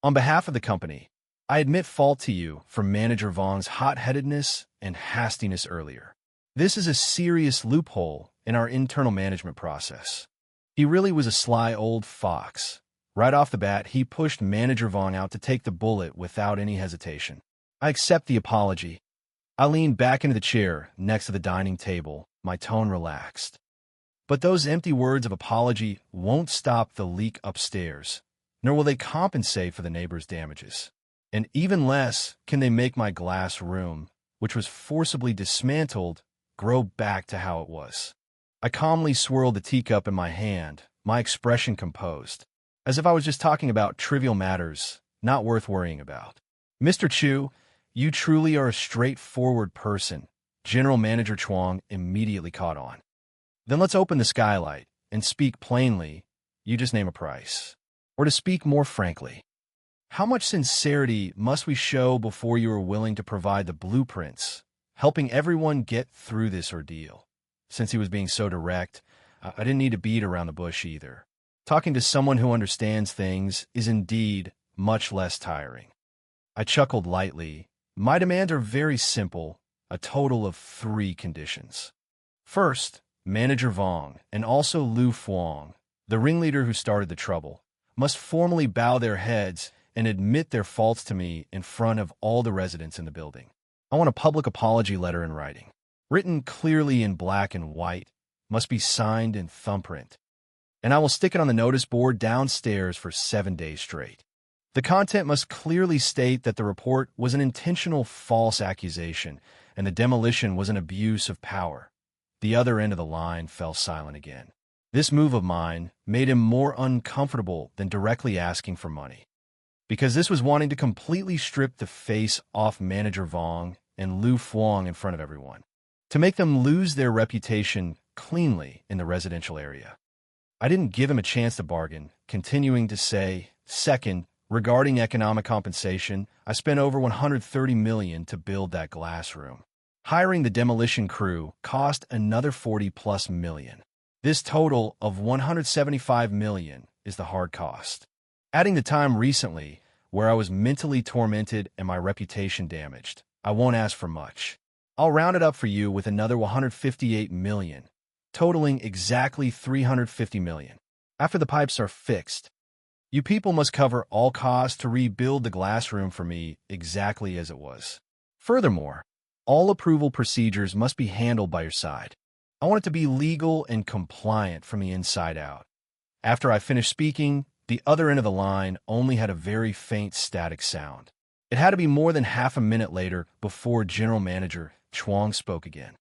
Speaker 1: "On behalf of the company, I admit fault to you for Manager Vong's hot-headedness and hastiness earlier. This is a serious loophole in our internal management process. He really was a sly old fox. Right off the bat, he pushed Manager Vong out to take the bullet without any hesitation. I accept the apology." I leaned back into the chair next to the dining table, my tone relaxed. "But those empty words of apology won't stop the leak upstairs, nor will they compensate for the neighbor's damages. And even less can they make my glass room, which was forcibly dismantled, grow back to how it was." I calmly swirled the teacup in my hand, my expression composed, as if I was just talking about trivial matters not worth worrying about. "Mr. Chu, you truly are a straightforward person." General Manager Chuang immediately caught on. "Then let's open the skylight and speak plainly. You just name a price. Or to speak more frankly, how much sincerity must we show before you are willing to provide the blueprints, helping everyone get through this ordeal?" Since he was being so direct, I didn't need to beat around the bush either. Talking to someone who understands things is indeed much less tiring. I chuckled lightly, My demands are very simple, a total of 3 conditions. First, Manager Vong, and also Lu Fuang, the ringleader who started the trouble, must formally bow their heads and admit their faults to me in front of all the residents in the building. I want a public apology letter in writing, written clearly in black and white, must be signed in thumbprint, and I will stick it on the notice board downstairs for 7 days straight. The content must clearly state that the report was an intentional false accusation and the demolition was an abuse of power. The other end of the line fell silent again. This move of mine made him more uncomfortable than directly asking for money, because this was wanting to completely strip the face off Manager Vong and Lu Fuang in front of everyone, to make them lose their reputation cleanly in the residential area. I didn't give him a chance to bargain, continuing to say, second, regarding economic compensation, I spent over $130 million to build that glass room. Hiring the demolition crew cost another $40+ million. This total of $175 million is the hard cost. Adding the time recently, where I was mentally tormented and my reputation damaged, I won't ask for much. I'll round it up for you with another $158 million, totaling exactly $350 million. After the pipes are fixed, you people must cover all costs to rebuild the glass room for me exactly as it was. Furthermore, all approval procedures must be handled by your side. I want it to be legal and compliant from the inside out. After I finished speaking, the other end of the line only had a very faint static sound. It had to be more than half a minute later before General Manager Chuang spoke again.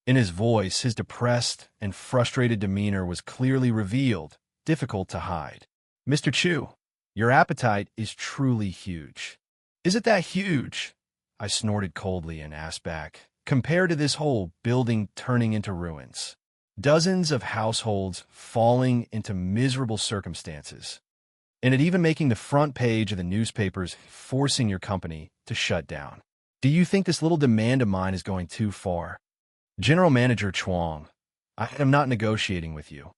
Speaker 1: In his voice, his depressed and frustrated demeanor was clearly revealed, difficult to hide. Mr. Chu, your appetite is truly huge. Is it that huge? I snorted coldly and asked back, compared to this whole building turning into ruins. Dozens of households falling into miserable circumstances, and it even making the front page of the newspapers, forcing your company to shut down. Do you think this little demand of mine is going too far? General Manager Chuang, I am not negotiating with you.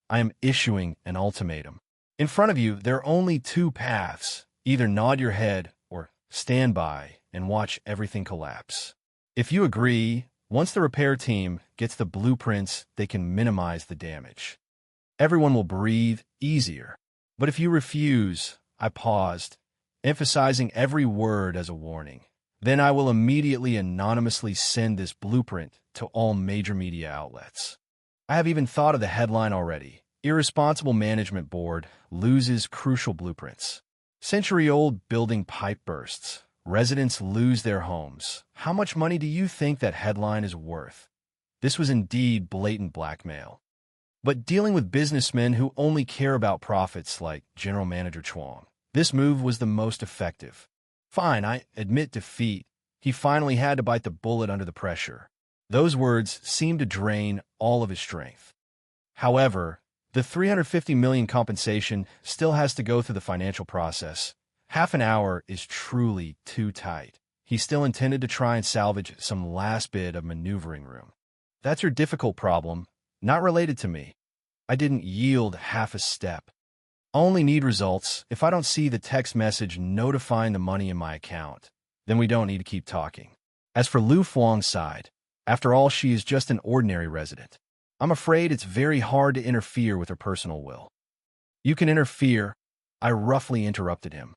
Speaker 1: I am issuing an ultimatum. In front of you, there are only 2 paths. Either nod your head or stand by and watch everything collapse. If you agree, once the repair team gets the blueprints, they can minimize the damage. Everyone will breathe easier. But if you refuse, I paused, emphasizing every word as a warning. Then I will immediately anonymously send this blueprint to all major media outlets. I have even thought of the headline already. Irresponsible Management Board loses crucial blueprints. Century-old building pipe bursts. Residents lose their homes. How much money do you think that headline is worth? This was indeed blatant blackmail. But dealing with businessmen who only care about profits like General Manager Chuang, this move was the most effective. Fine, I admit defeat. He finally had to bite the bullet under the pressure. Those words seemed to drain all of his strength. However, the $350 million compensation still has to go through the financial process. Half an hour is truly too tight. He still intended to try and salvage some last bit of maneuvering room. That's your difficult problem, not related to me. I didn't yield half a step. I only need results. If I don't see the text message notifying the money in my account, then we don't need to keep talking. As for Lu Fuang's side, after all, she is just an ordinary resident. I'm afraid it's very hard to interfere with her personal will. You can interfere, I roughly interrupted him.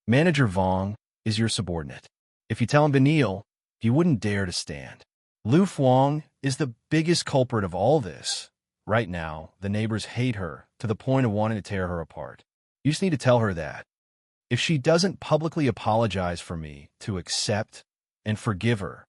Speaker 1: Manager Vong is your subordinate. If you tell him to kneel, he wouldn't dare to stand. Lu Fuang is the biggest culprit of all this. Right now, the neighbors hate her to the point of wanting to tear her apart. You just need to tell her that. If she doesn't publicly apologize for me to accept and forgive her,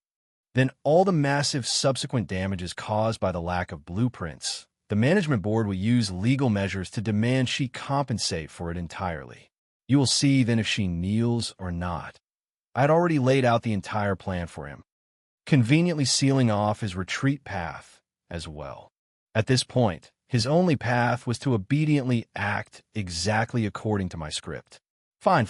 Speaker 1: then all the massive subsequent damages caused by the lack of blueprints, the management board will use legal measures to demand she compensate for it entirely. You will see then if she kneels or not. I had already laid out the entire plan for him, conveniently sealing off his retreat path as well. At this point, his only path was to obediently act exactly according to my script. Fine,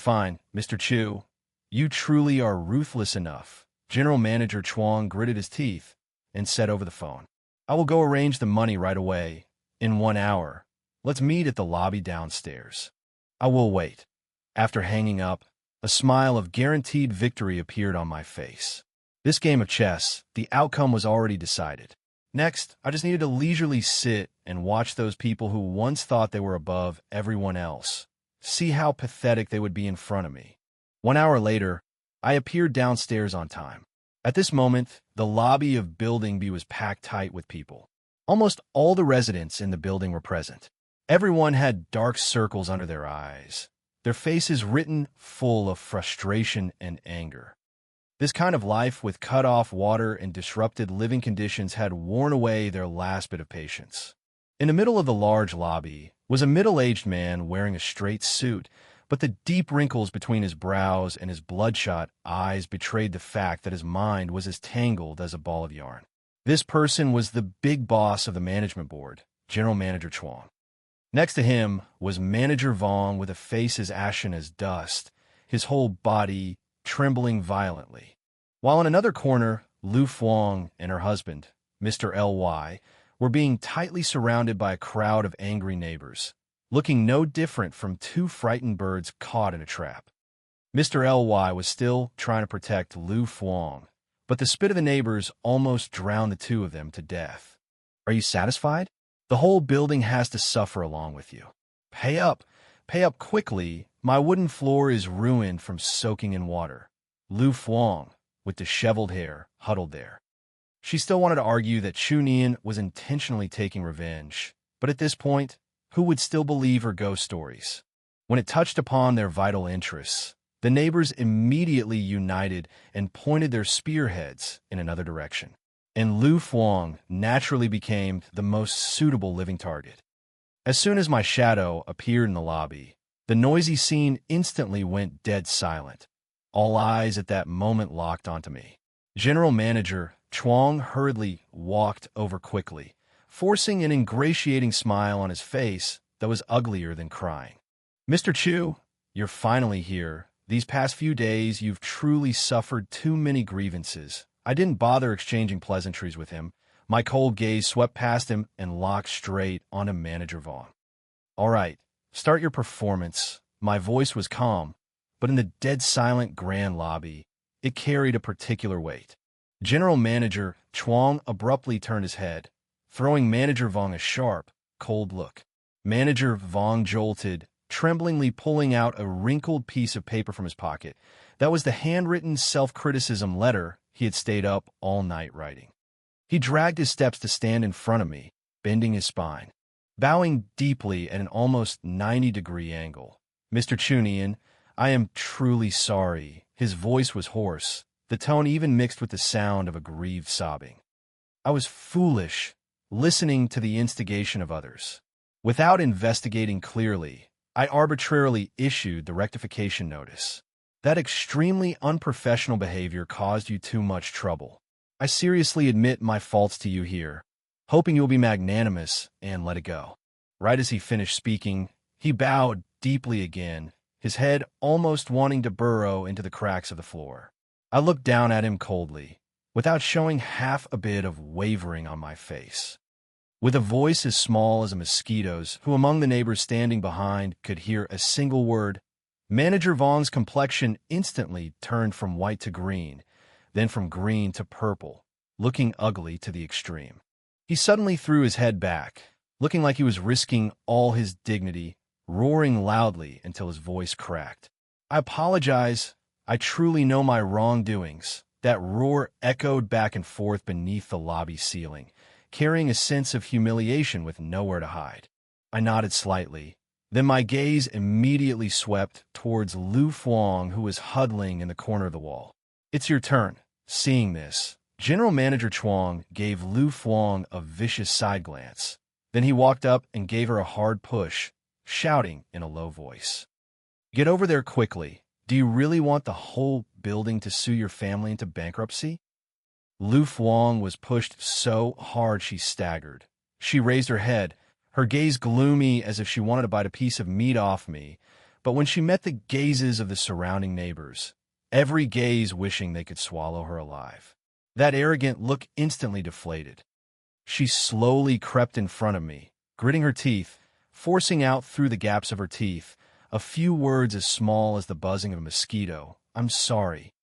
Speaker 1: Mr. Chu. You truly are ruthless enough. General Manager Chuang gritted his teeth and said over the phone, I will go arrange the money right away. In 1 hour. Let's meet at the lobby downstairs. I will wait. After hanging up, A smile of guaranteed victory appeared on my face. This game of chess, the outcome was already decided. Next, I just needed to leisurely sit and watch those people who once thought they were above everyone else, see how pathetic they would be in front of me. 1 hour later, I appeared downstairs on time. At this moment, the lobby of Building B was packed tight with people. Almost all the residents in the building were present. Everyone had dark circles under their eyes, their faces written full of frustration and anger. This kind of life with cut-off water and disrupted living conditions had worn away their last bit of patience. In the middle of the large lobby was a middle-aged man wearing a straight suit, but the deep wrinkles between his brows and his bloodshot eyes betrayed the fact that his mind was as tangled as a ball of yarn. This person was the big boss of the management board, General Manager Chuang. Next to him was Manager Vong with a face as ashen as dust, his whole body trembling violently. While in another corner, Lu Fuang and her husband, Mr. Ly, were being tightly surrounded by a crowd of angry neighbors, looking no different from two frightened birds caught in a trap. Mr. Ly was still trying to protect Lu Fuang, but the spit of the neighbors almost drowned the two of them to death. Are you satisfied? The whole building has to suffer along with you. Pay up quickly. My wooden floor is ruined from soaking in water. Lu Fuang, with disheveled hair, huddled there. She still wanted to argue that Chu Nian was intentionally taking revenge, but at this point, who would still believe her ghost stories? When it touched upon their vital interests, the neighbors immediately united and pointed their spearheads in another direction, and Lu Fuang naturally became the most suitable living target. As soon as my shadow appeared in the lobby, the noisy scene instantly went dead silent. All eyes at that moment locked onto me. General Manager Chuang hurriedly walked over quickly, forcing an ingratiating smile on his face that was uglier than crying. Mr. Chu, you're finally here. These past few days, you've truly suffered too many grievances. I didn't bother exchanging pleasantries with him. My cold gaze swept past him and locked straight onto Manager Vaughn. All right, start your performance. My voice was calm, but in the dead silent grand lobby, it carried a particular weight. General Manager Chuang abruptly turned his head, throwing Manager Vong a sharp, cold look. Manager Vong jolted, tremblingly pulling out a wrinkled piece of paper from his pocket. That was the handwritten self-criticism letter he had stayed up all night writing. He dragged his steps to stand in front of me, bending his spine, bowing deeply at an almost 90-degree angle. Mr. Chunian, I am truly sorry. His voice was hoarse, the tone even mixed with the sound of aggrieved sobbing. I was foolish, listening to the instigation of others. Without investigating clearly, I arbitrarily issued the rectification notice. That extremely unprofessional behavior caused you too much trouble. I seriously admit my faults to you here, hoping you'll be magnanimous and let it go. Right as he finished speaking, he bowed deeply again, his head almost wanting to burrow into the cracks of the floor. I looked down at him coldly, without showing half a bit of wavering on my face. With a voice as small as a mosquito's, who among the neighbors standing behind could hear a single word, Manager Vong's complexion instantly turned from white to green, then from green to purple, looking ugly to the extreme. He suddenly threw his head back, looking like he was risking all his dignity, roaring loudly until his voice cracked. I apologize. I truly know my wrongdoings. That roar echoed back and forth beneath the lobby ceiling, carrying a sense of humiliation with nowhere to hide. I nodded slightly. Then my gaze immediately swept towards Lu Fuang, who was huddling in the corner of the wall. It's your turn. Seeing this, General Manager Chuang gave Lu Fuang a vicious side glance. Then he walked up and gave her a hard push, shouting in a low voice, "Get over there quickly. Do you really want the whole building to sue your family into bankruptcy?" Lu Fuang was pushed so hard she staggered. She raised her head, her gaze gloomy as if she wanted to bite a piece of meat off me, but when she met the gazes of the surrounding neighbors, every gaze wishing they could swallow her alive, that arrogant look instantly deflated. She slowly crept in front of me, gritting her teeth, forcing out through the gaps of her teeth A few words as small as the buzzing of a mosquito. I'm sorry.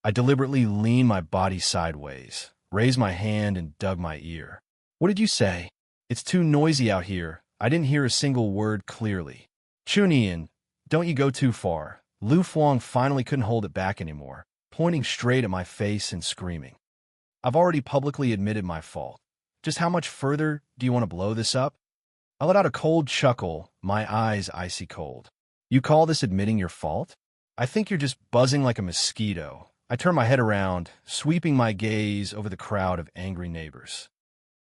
Speaker 1: I deliberately leaned my body sideways, raised my hand, and dug my ear. What did you say? It's too noisy out here. I didn't hear a single word clearly. Chunian, don't you go too far. Lu Fuang finally couldn't hold it back anymore, pointing straight at my face and screaming. I've already publicly admitted my fault. Just how much further do you want to blow this up? I let out a cold chuckle, my eyes icy cold. You call this admitting your fault? I think you're just buzzing like a mosquito. I turned my head around, sweeping my gaze over the crowd of angry neighbors.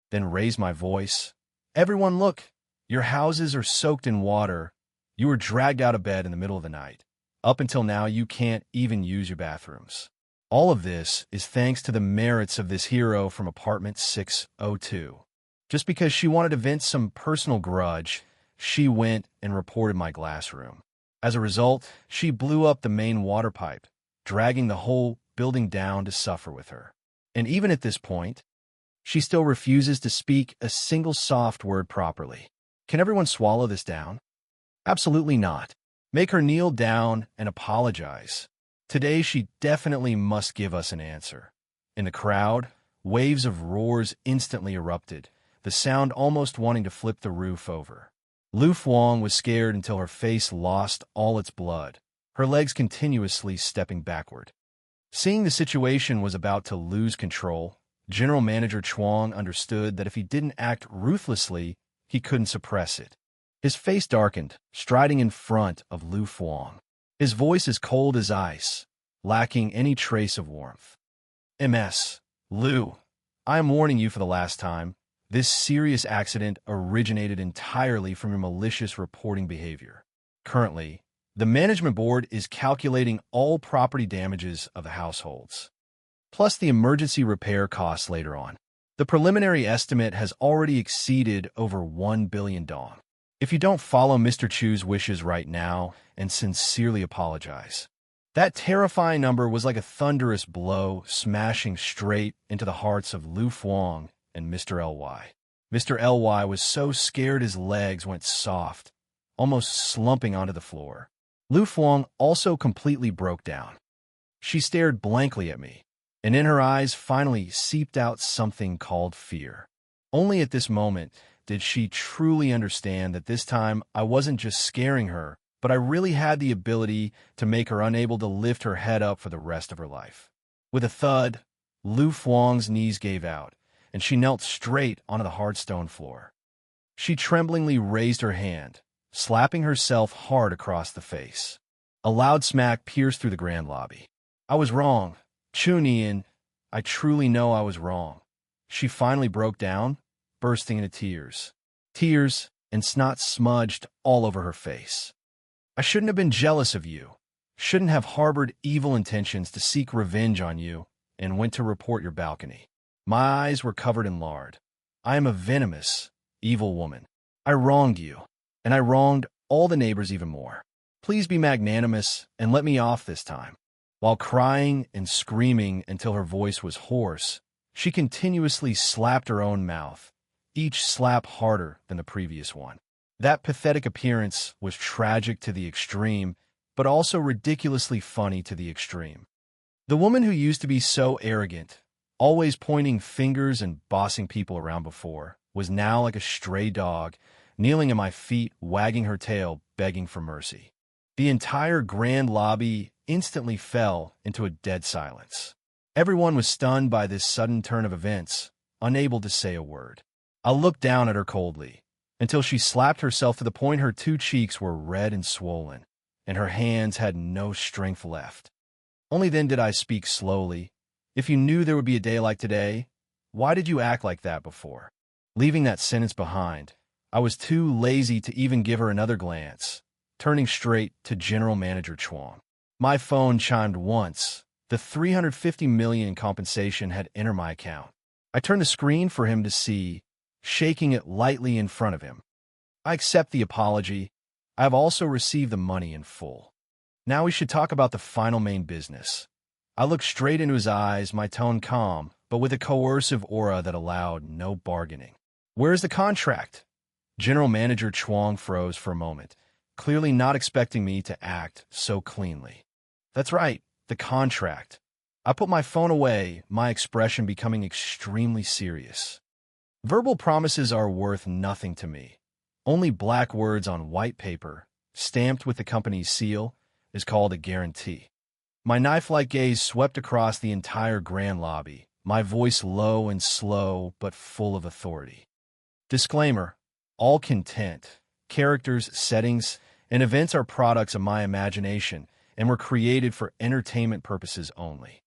Speaker 1: Then raised my voice. Everyone look! Your houses are soaked in water. You were dragged out of bed in the middle of the night. Up until now, you can't even use your bathrooms. All of this is thanks to the merits of this hero from apartment 602. Just because she wanted to vent some personal grudge, she went and reported my glass room. As a result, she blew up the main water pipe, dragging the whole building down to suffer with her. And even at this point, she still refuses to speak a single soft word properly. Can everyone swallow this down? Absolutely not. Make her kneel down and apologize. Today she definitely must give us an answer. In the crowd, waves of roars instantly erupted, the sound almost wanting to flip the roof over. Lu Fuang was scared until her face lost all its blood, her legs continuously stepping backward. Seeing the situation was about to lose control, General Manager Chuang understood that if he didn't act ruthlessly, he couldn't suppress it. His face darkened, striding in front of Lu Fuang. His voice as cold as ice, lacking any trace of warmth. MS. Lu, I am warning you for the last time. This serious accident originated entirely from your malicious reporting behavior. Currently, the management board is calculating all property damages of the households, plus the emergency repair costs later on. The preliminary estimate has already exceeded over 1 billion dong. If you don't follow Mr. Chu's wishes right now and sincerely apologize. That terrifying number was like a thunderous blow smashing straight into the hearts of Lu Fuang and Mr. Ly. Mr. Ly was so scared his legs went soft, almost slumping onto the floor. Lu Fuang also completely broke down. She stared blankly at me, and in her eyes finally seeped out something called fear. Only at this moment did she truly understand that this time I wasn't just scaring her, but I really had the ability to make her unable to lift her head up for the rest of her life. With a thud, Lu Fuang's knees gave out, and she knelt straight onto the hard stone floor. She tremblingly raised her hand, slapping herself hard across the face. A loud smack pierced through the grand lobby. I was wrong. Chunian, I truly know I was wrong. She finally broke down, bursting into tears. Tears and snot smudged all over her face. I shouldn't have been jealous of you, shouldn't have harbored evil intentions to seek revenge on you, and went to report your balcony. My eyes were covered in lard. I am a venomous, evil woman. I wronged you, and I wronged all the neighbors even more. Please be magnanimous and let me off this time. While crying and screaming until her voice was hoarse, she continuously slapped her own mouth, each slap harder than the previous one. That pathetic appearance was tragic to the extreme, but also ridiculously funny to the extreme. The woman who used to be so arrogant, always pointing fingers and bossing people around before, was now like a stray dog, kneeling at my feet, wagging her tail, begging for mercy. The entire grand lobby instantly fell into a dead silence. Everyone was stunned by this sudden turn of events, unable to say a word. I looked down at her coldly, until she slapped herself to the point her two cheeks were red and swollen, and her hands had no strength left. Only then did I speak slowly. If you knew there would be a day like today, why did you act like that before? Leaving that sentence behind, I was too lazy to even give her another glance, turning straight to General Manager Chuang. My phone chimed once. The 350 million in compensation had entered my account. I turned the screen for him to see, shaking it lightly in front of him. I accept the apology. I have also received the money in full. Now we should talk about the final main business. I looked straight into his eyes, my tone calm, but with a coercive aura that allowed no bargaining. Where is the contract? General Manager Chuang froze for a moment, clearly not expecting me to act so cleanly. That's right, the contract. I put my phone away, my expression becoming extremely serious. Verbal promises are worth nothing to me. Only black words on white paper, stamped with the company's seal, is called a guarantee. My knife-like gaze swept across the entire grand lobby, my voice low and slow but full of authority. Disclaimer: all content, characters, settings, and events are products of my imagination and were created for entertainment purposes only.